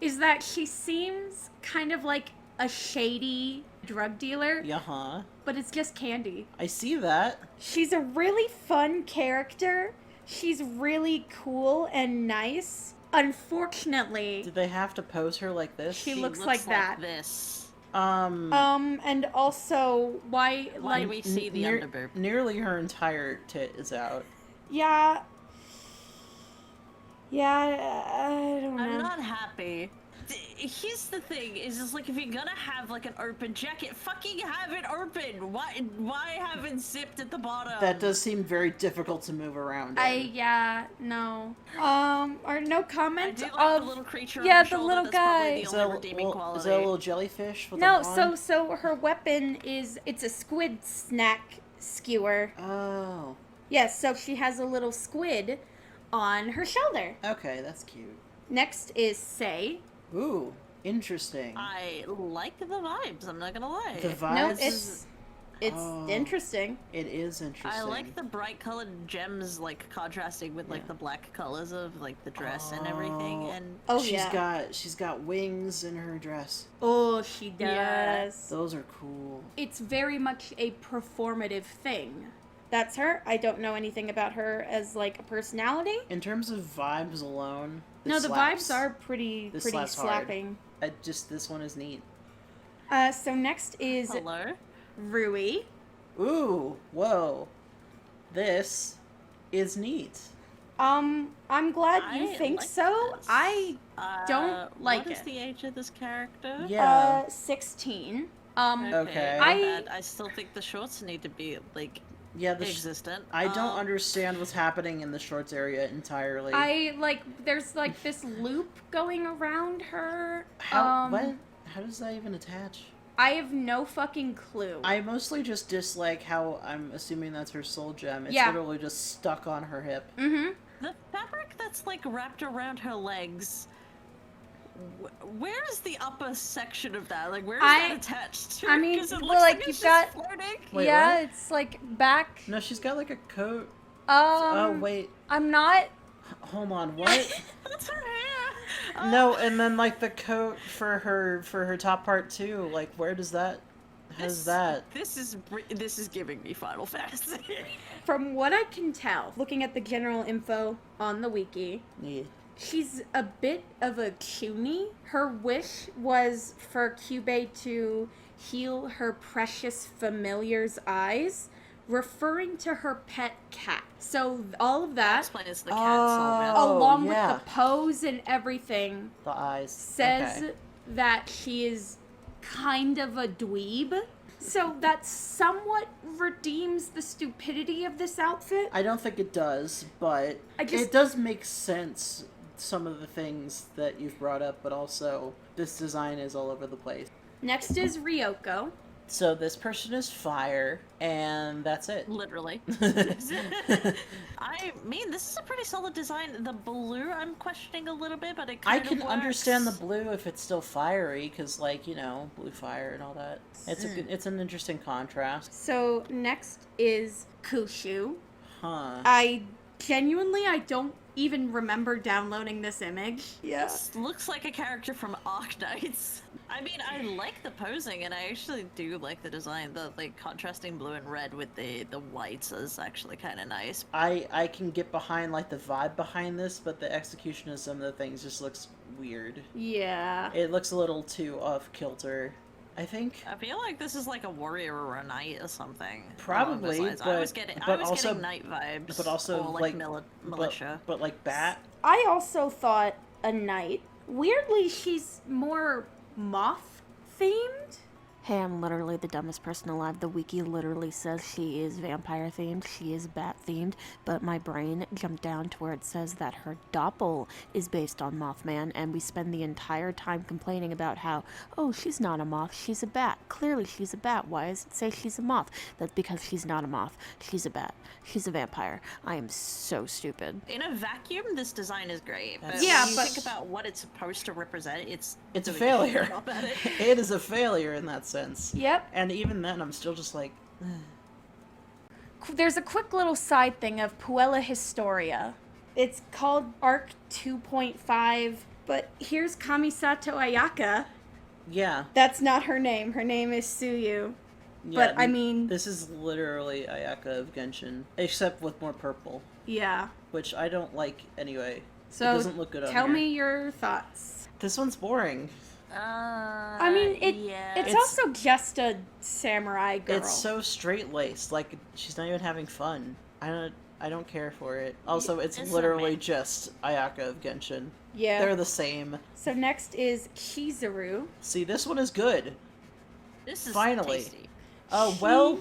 is that she seems kind of like a shady drug dealer, Yeah, but it's just candy. I see that. She's a really fun character. She's really cool and nice. Unfortunately, Did they have to pose her like this? She looks like that. This. and also why Why like do we see the underboob? Nearly her entire tit is out. yeah, I don't know. I'm not happy. Here's the thing: is just like if you're gonna have like an open jacket, fucking have it open. Why have it zipped at the bottom? That does seem very difficult to move around. No. Or no I comment do like of the little creature. yeah, on her the shoulder. little That's probably guy. The Is only that, redeeming quality. is that a little jellyfish with no. a wand? So her weapon it's a squid snack skewer. Oh, Yes, so she has a little squid on her shoulder. okay, that's cute. Next is Say. Ooh, interesting. I like the vibes. I'm not gonna lie. The vibes. No, it's Oh. interesting. It is interesting. I like the bright colored gems, like contrasting with like Yeah. the black colors of like the dress and everything. Oh. And Oh She's got wings in her dress. Oh, she does. Yeah. Those are cool. It's very much a performative thing. That's her. I don't know anything about her as like a personality. In terms of vibes alone, No, this the slaps. vibes are pretty This slaps hard. slapping. This one is neat. So next is hello. Ruie. Ooh, whoa. This is neat. I'm glad you I think like so. this. I don't like What is it. the age of this character? Yeah. 16. Okay. I still think the shorts need to be like Yeah, existent. I don't understand what's happening in the shorts area entirely. There's like this loop going around her. What? How does that even attach? I have no fucking clue. I mostly just dislike how I'm assuming that's her soul gem. It's literally just stuck on her hip. Mm-hmm. The fabric that's like wrapped around her legs. Where's the upper section of that? Like, where is that attached to? I mean, it looks like you've got. Floating. Wait, yeah, what? it's like back. No, she's got like a coat. Oh wait. I'm not. Hold on, what? That's her hair. No, and then like the coat for her top part too. Like, where does that? How's that? This is giving me Final Fantasy. From what I can tell, looking at the general info on the wiki, Yeah. she's a bit of a cutie. Her wish was for Kyubey to heal her precious familiar's eyes, referring to her pet cat. So all of that, Explains the cat soul. along with the pose and everything, The eyes says that she is kind of a dweeb. So that somewhat redeems the stupidity of this outfit. I don't think it does, but it does make sense, some of the things that you've brought up, but also this design is all over the place. Next is Ryoko. So this person is fire, and that's it. Literally. I mean, this is a pretty solid design. The blue, I'm questioning a little bit, but it kind I of can works. understand the blue if it's still fiery, because, like, you know, blue fire and all that. It's an interesting contrast. So next is Kushu. Huh. I don't even remember downloading this image. Yeah. This looks like a character from Arknights. I mean, I like the posing, and I actually do like the design. The like contrasting blue and red with the whites is actually kind of nice. I can get behind, like, the vibe behind this, but the execution of some of the things just looks weird. Yeah. It looks a little too off-kilter, I think. I feel like this is like a warrior or a knight or something. Probably, but I was getting knight vibes. But also, or like militia. But like bat. I also thought a knight. Weirdly, she's more moth themed. Hey, I'm literally the dumbest person alive. The wiki literally says she is vampire themed, she is bat themed, but my brain jumped down to where it says that her doppel is based on Mothman, and we spend the entire time complaining about how, oh, she's not a moth, she's a bat. Clearly she's a bat. Why does it say she's a moth? That's because she's not a moth. She's a bat. She's a vampire. I am so stupid. In a vacuum, this design is great. But Yeah, when you think about what it's supposed to represent, it's a doing failure. shit about it. It is a failure in that sense. Yep. And even then, I'm still just like, There's a quick little side thing of Puella Historia. It's called Arc 2.5, but here's Kamisato Ayaka. yeah. That's not her name. Her name is Sayu. Yeah, But, I mean... This is literally Ayaka of Genshin, except with more purple, Yeah. which I don't like anyway. So It doesn't look good on tell here. me your thoughts. This one's boring. I mean, yeah. it's also just a samurai girl. It's so straight-laced, like, she's not even having fun. I don't care for it. Also, it's literally just Ayaka of Genshin. Yeah. They're the same. So next is Kizaru. See, this one is good. This is Finally. tasty. Oh, well,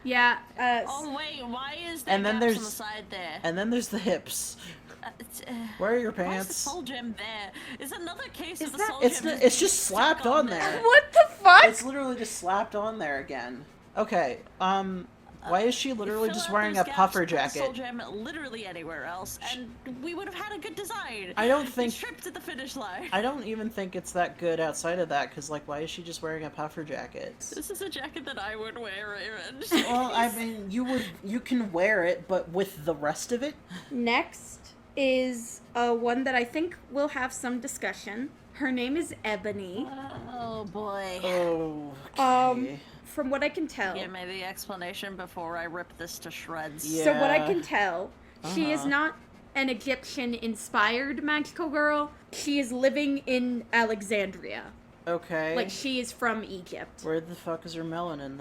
Yeah. Oh wait, why is there And then gaps on there's- the side there? And then there's the hips. Where are your Why is pants? the soul gem there? Is another case Is of the that- soul It's gem? it's just slapped on there. What the fuck? It's literally just slapped on there again. Okay, why is she literally Fill just out wearing those a gaps, puffer put the jacket? soul gem literally anywhere else, and we would have had a good design. I don't think- You tripped at the finish line. I don't even think it's that good outside of that, because, like, why is she just wearing a puffer jacket? This is a jacket that I would wear, Aaron. Well, I mean, you can wear it, but with the rest of it? Next is one that I think will have some discussion. Her name is Ebony. Oh boy. Okay. From what I can tell. Give me the explanation before I rip this to shreds. Yeah. So what I can tell, she is Uh-huh. not an Egyptian-inspired magical girl. She is living in Alexandria. Okay. Like, she is from Egypt. Where the fuck is her melanin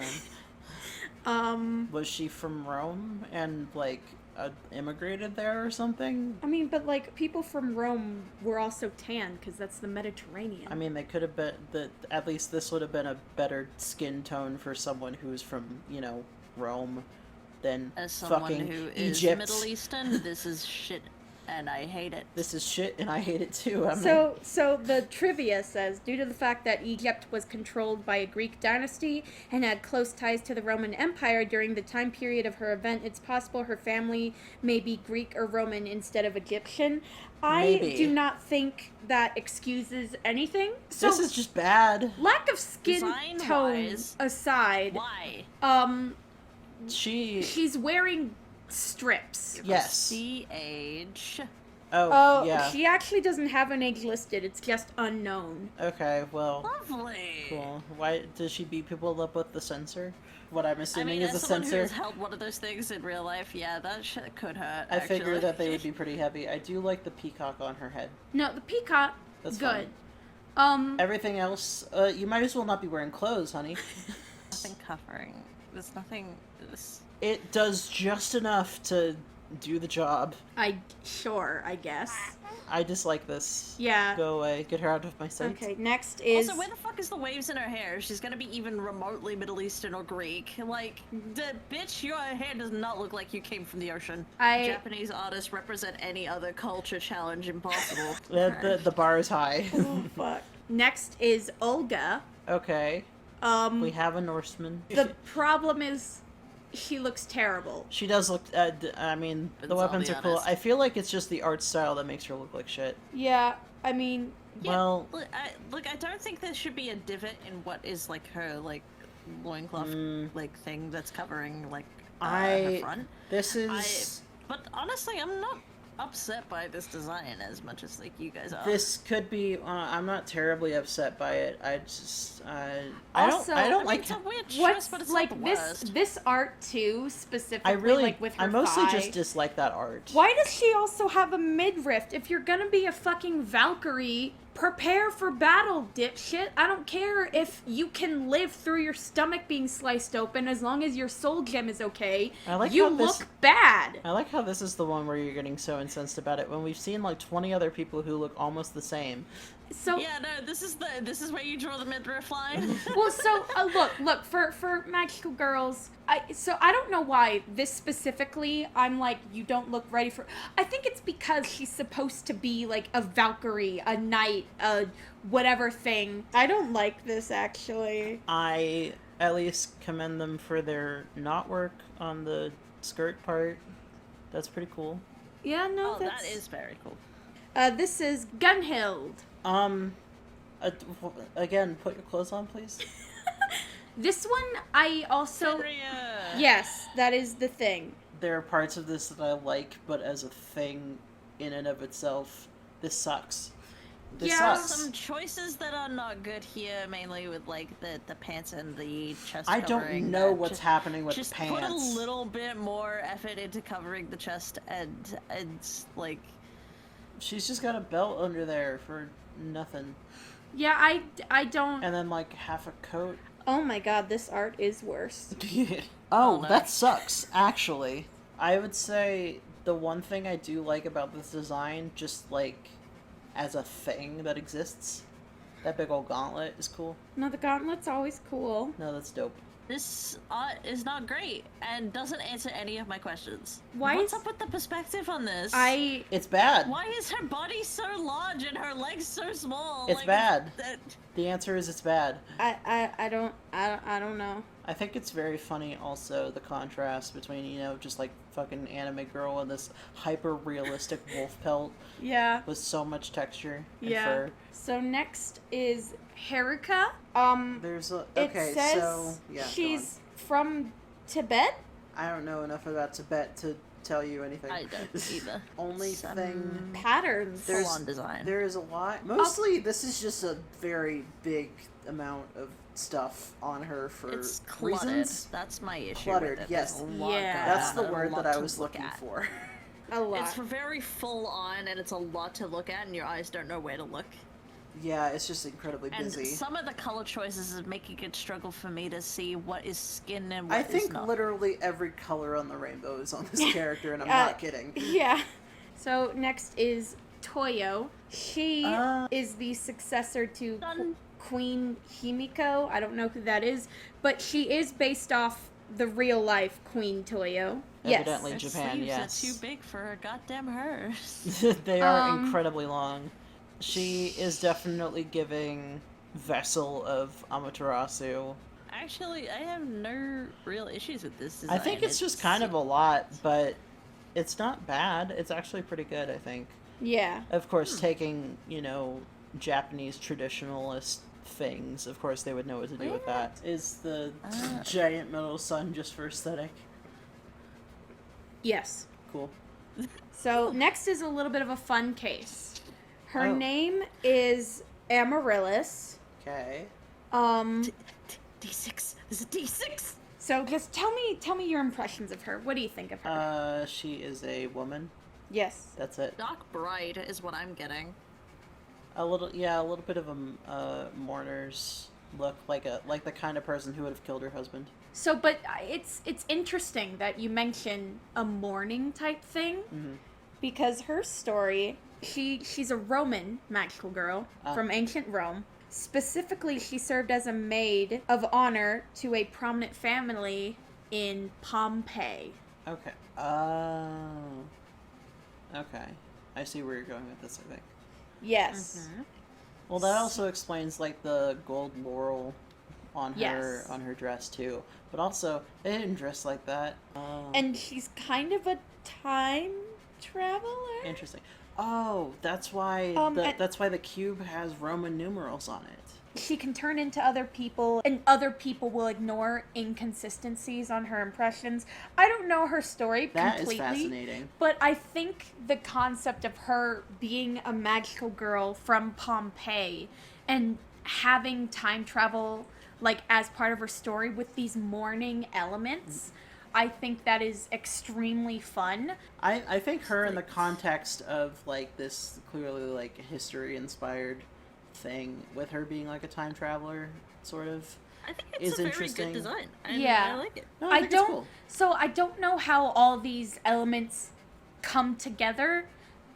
then? Was she from Rome and, like, immigrated there or something. I mean, but like people from Rome were also tan because that's the Mediterranean. I mean, they could have been at least this would have been a better skin tone for someone who's from, Rome than As someone fucking who is Egypt. Middle Eastern, this is shit, and I hate it. This is shit, and I hate it too. So the trivia says, due to the fact that Egypt was controlled by a Greek dynasty and had close ties to the Roman Empire during the time period of her event, it's possible her family may be Greek or Roman instead of Egyptian. Maybe. I do not think that excuses anything. So This is just bad. lack of skin tone Design-wise, aside, Why? she's wearing strips. Yes. The age. Oh, yeah. She actually doesn't have an age listed. It's just unknown. Okay, well, Lovely. cool. Why does she beat people up with the sensor? What I'm I assuming mean, is as a someone who sensor. has held one of those things in real life, yeah, that shit could hurt. I figured actually. that they would be pretty heavy. I do like the peacock on her head. No, the peacock, That's good. Everything else, you might as well not be wearing clothes, honey. Nothing covering. There's nothing. It does just enough to do the job. I guess. I dislike this. Yeah. Go away. Get her out of my sight. Okay, next is... Also, where the fuck is the waves in her hair? She's gonna be even remotely Middle Eastern or Greek. Like, bitch, your hair does not look like you came from the ocean. Japanese artists represent any other culture challenge impossible. The bar is high. Oh, fuck. Next is Olga. Okay. We have a Norseman. The problem is she looks terrible. She does look, I mean, the I'll weapons be are cool. honest. I feel like it's just the art style that makes her look like shit. Yeah, I mean... Yeah, Well... look, I don't think there should be a divot in what is, like, her, like, loincloth, like, thing that's covering, like, her front. This is... But honestly, I'm not upset by this design as much as, like, you guys are. This could be, I'm not terribly upset by it. I just, I Also, don't I like... mean, it's a weird choice, What's but it's like not the this worst. this art too, specifically I really, like with her I mostly thigh. just dislike that art. Why does she also have a midriff? If you're gonna be a fucking Valkyrie, prepare for battle, dipshit. I don't care if you can live through your stomach being sliced open as long as your soul gem is okay. I like you how look this- bad. I like how this is the one where you're getting so incensed about it when we've seen like 20 other people who look almost the same. So Yeah, no, this is where you draw the midriff line. well, so look for magical girls. I don't know why this specifically. I'm like, you don't look ready for. I think it's because she's supposed to be like a Valkyrie, a knight, a whatever thing. I don't like this actually. I at least commend them for their knot work on the skirt part. That's pretty cool. Yeah, no, Oh, that's... that is very cool. This is Gunhild. Again, put your clothes on, please. This one, I also... Fenrir. Yes, that is the thing. There are parts of this that I like, but as a thing in and of itself, this sucks. This Yeah, sucks. Some choices that are not good here, mainly with like the pants and the chest I covering. don't know that what's just- happening with Just the pants. put a little bit more effort into covering the chest and like. She's just got a belt under there for nothing. Yeah, I don't... And then like half a coat. Oh my god, this art is worse. Oh, no. that sucks, actually. I would say the one thing I do like about this design, just like as a thing that exists, that big old gauntlet is cool. No, the gauntlet's always cool. No, that's dope. This art is not great and doesn't answer any of my questions. Why What's is- up with the perspective on this? It's bad. Why is her body so large and her legs so small? It's bad. That... The answer is it's bad. I don't know. I think it's very funny also the contrast between, just like fucking anime girl and this hyper realistic wolf pelt Yeah. with so much texture and Yeah. fur. So next is Herika. There's a It okay, says so yeah, go she's from Tibet. on. I don't know enough about Tibet to tell you anything. I don't either. Only Some thing Patterns. There's- full-on design. there is a lot. Mostly, this is just a very big amount of stuff on her for It's cluttered. reasons. That's my issue. Cluttered, with it. yes. There's a lot Yeah. going That's on the and a word lot that I to was look looking at. for. A lot. It's very full on and it's a lot to look at and your eyes don't know where to look. Yeah, it's just incredibly And busy. some of the color choices is making it struggle for me to see what is skin and what I is think not. literally every color on the rainbow is on this character, and I'm not kidding. Yeah. So next is Toyo. She is the successor to Queen Himiko. I don't know who that is, but she is based off the real life Queen Toyo. Evidently Her Japan, sleeves yes. are too big for a goddamn hers. They are incredibly long. She is definitely giving Vessel of Amaterasu. Actually, I have no real issues with this design. I think it's just kind of a lot, but it's not bad. It's actually pretty good, I think. Yeah. Of course, taking, Japanese traditionalist things, of course they would know what to do with that. Is the giant metal sun just for aesthetic? Yes. Cool. So next is a little bit of a fun case. Her Oh. name is Amaryllis. Okay. D6. There's a D6. So just tell me your impressions of her. What do you think of her? She is a woman. Yes. That's it. Dark Bride is what I'm getting. A little bit of a mourner's look, like the kind of person who would have killed her husband. So, but it's interesting that you mention a mourning type thing, because her story, she's a Roman magical girl from ancient Rome. Specifically, she served as a maid of honor to a prominent family in Pompeii. Okay. Oh. Okay. I see where you're going with this, I think. Yes. Well, that also explains, like, the gold laurel on Yes. her dress, too. But also, they didn't dress like that. And she's kind of a time traveler. Interesting. Oh, that's why that's why the cube has Roman numerals on it. She can turn into other people, and other people will ignore inconsistencies on her impressions. I don't know her story completely. That is fascinating. But I think the concept of her being a magical girl from Pompeii and having time travel, like, as part of her story with these mourning elements, I think that is extremely fun. I think her in the context of, like, this clearly, like, history-inspired thing, with her being, like, a time traveler, sort of, I think it's is a very interesting. good design. Yeah. I like it. No, I think it's don't. cool. So I don't know how all these elements come together,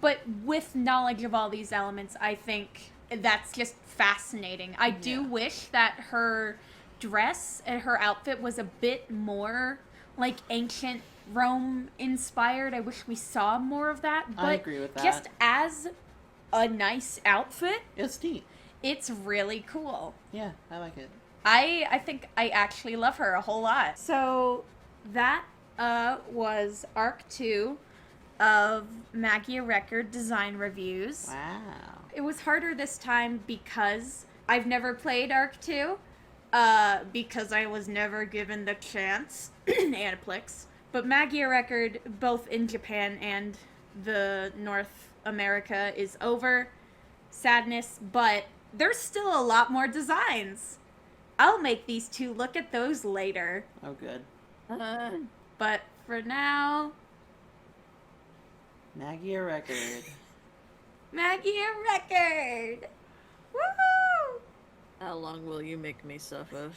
but with knowledge of all these elements, I think that's just fascinating. I do wish that her dress and her outfit was a bit more like ancient Rome inspired. I wish we saw more of that. But I agree with that. just as a nice outfit, It's neat. it's really cool. Yeah, I like it. I think I actually love her a whole lot. So that was Arc 2 of Magia Record Design Reviews. Wow. It was harder this time because I've never played Arc 2, because I was never given the chance, Aniplex. But Magia Record, both in Japan and the North America, is over. Sadness, but there's still a lot more designs. I'll make these two look at those later. Oh, good. But for now, Magia Record. Magia Record! Woohoo! How long will you make me suffer?